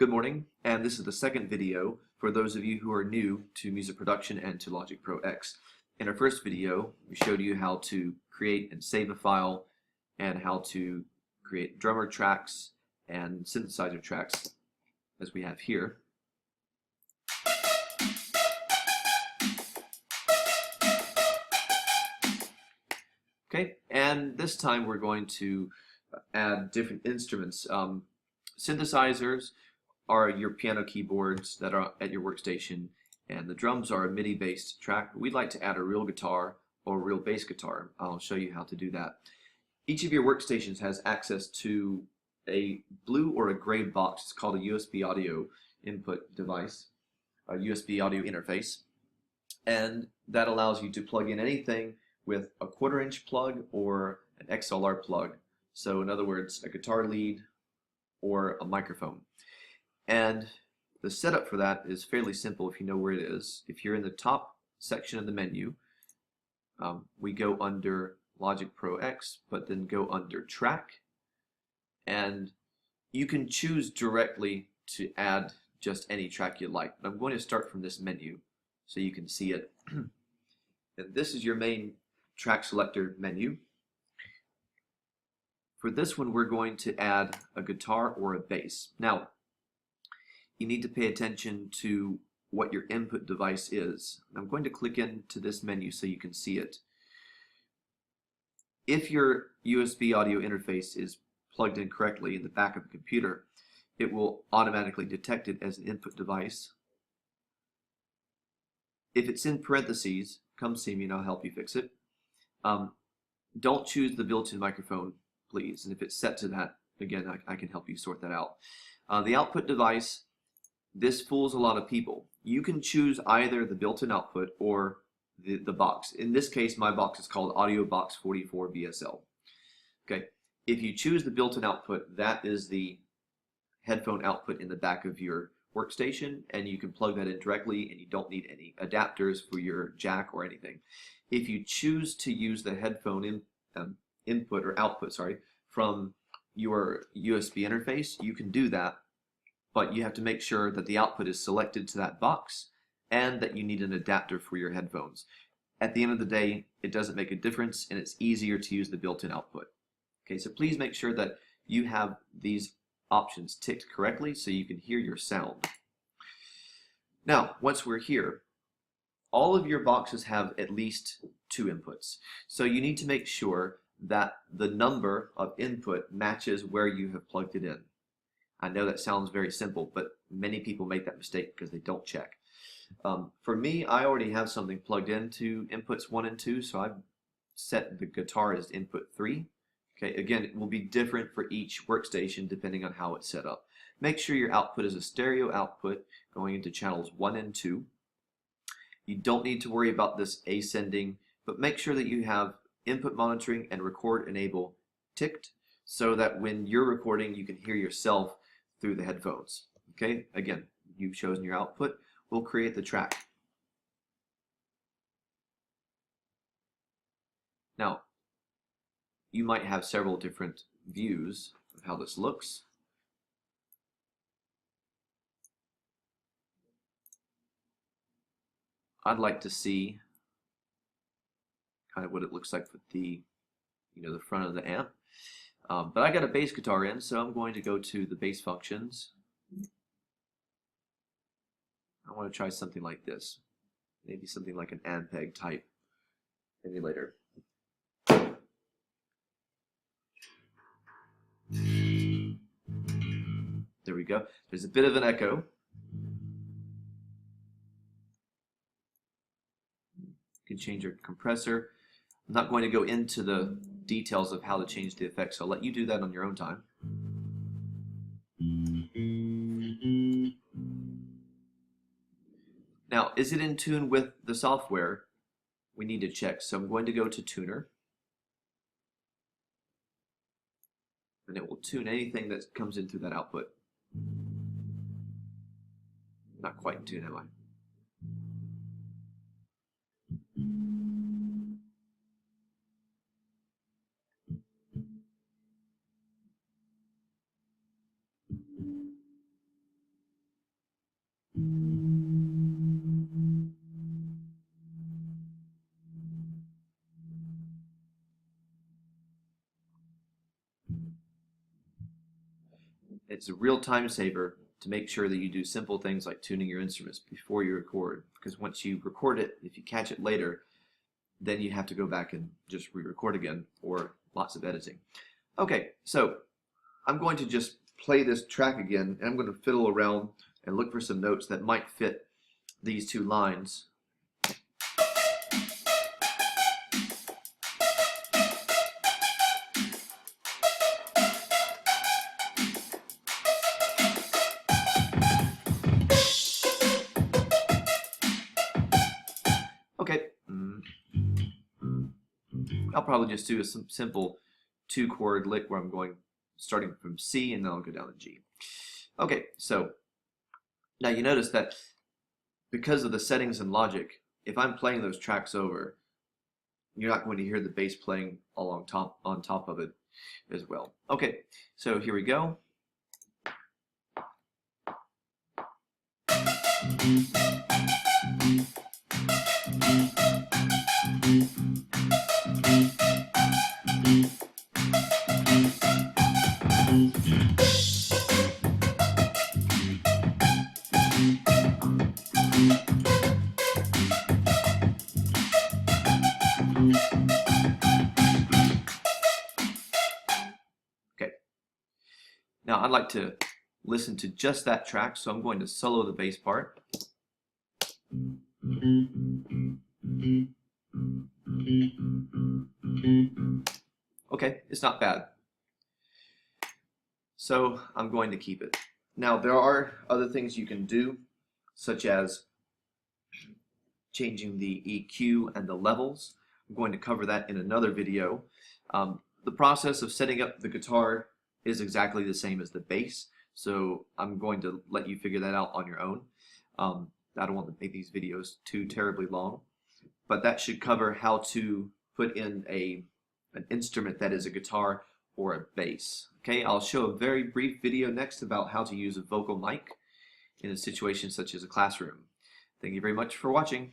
Good morning, and this is the second video for those of you who are new to music production and to Logic Pro X. In our first video, we showed you how to create and save a file and how to create drummer tracks and synthesizer tracks as we have here. Okay, and this time we're going to add different instruments. Synthesizers are your piano keyboards that are at your workstation, and the drums are a MIDI-based track. We'd like to add a real guitar or a real bass guitar. I'll show you how to do that. Each of your workstations has access to a blue or a gray box. It's called a USB audio input device, a USB audio interface, and that allows you to plug in anything with a 1/4-inch plug or an XLR plug. So in other words, a guitar lead or a microphone. And the setup for that is fairly simple if you know where it is. If you're in the top section of the menu, we go under Logic Pro X, but then go under Track, and you can choose directly to add just any track you like. But I'm going to start from this menu so you can see it. And this is your main track selector menu. For this one, we're going to add a guitar or a bass. Now, you need to pay attention to what your input device is. I'm going to click into this menu so you can see it. If your USB audio interface is plugged in correctly in the back of the computer, it will automatically detect it as an input device. If it's in parentheses, come see me and I'll help you fix it. Don't choose the built-in microphone, please. And if it's set to that, again, I can help you sort that out. The output device, this fools a lot of people. You can choose either the built-in output or the box. In this case, my box is called Audio Box 44 BSL. Okay, if you choose the built-in output, that is the headphone output in the back of your workstation, and you can plug that in directly, and you don't need any adapters for your jack or anything. If you choose to use the headphone input or output, from your USB interface, you can do that, but you have to make sure that the output is selected to that box and that you need an adapter for your headphones. At the end of the day, it doesn't make a difference, and it's easier to use the built-in output. Okay, so please make sure that you have these options ticked correctly so you can hear your sound. Now, once we're here, all of your boxes have at least 2 inputs. So you need to make sure that the number of input matches where you have plugged it in. I know that sounds very simple, but many people make that mistake because they don't check. For me, I already have something plugged into inputs 1 and 2, so I've set the guitar as input 3. Okay, again, it will be different for each workstation depending on how it's set up. Make sure your output is a stereo output going into channels 1 and 2. You don't need to worry about this ascending, but make sure that you have input monitoring and record enable ticked so that when you're recording, you can hear yourself through the headphones. Okay, again, you've chosen your output. We'll create the track. Now, you might have several different views of how this looks. I'd like to see kind of what it looks like with the, the front of the amp. But I got a bass guitar in, so I'm going to go to the bass functions. I want to try something like this. Maybe something like an Ampeg type emulator. There we go. There's a bit of an echo. You can change your compressor. I'm not going to go into the details of how to change the effects, so I'll let you do that on your own time. Now, is it in tune with the software? We need to check. So I'm going to go to Tuner, and it will tune anything that comes in through that output. Not quite in tune, am I? it's a real time saver to make sure that you do simple things like tuning your instruments before you record, because once you record it, if you catch it later, then you have to go back and just re-record again, or lots of editing. Okay, so I'm going to just play this track again, and I'm going to fiddle around and look for some notes that might fit these two lines. Okay, I'll probably just do a simple 2-chord lick where I'm going starting from C and then I'll go down to G. Okay, so now you notice that because of the settings in Logic, if I'm playing those tracks over, you're not going to hear the bass playing all on top of it as well. Okay, so here we go. Okay, now I'd like to listen to just that track, so I'm going to solo the bass part. Okay, it's not bad. So I'm going to keep it. Now there are other things you can do, such as changing the EQ and the levels. I'm going to cover that in another video. The process of setting up the guitar is exactly the same as the bass, so I'm going to let you figure that out on your own. I don't want to make these videos too terribly long, but that should cover how to put in an instrument that is a guitar or a bass. Okay, I'll show a very brief video next about how to use a vocal mic in a situation such as a classroom. Thank you very much for watching.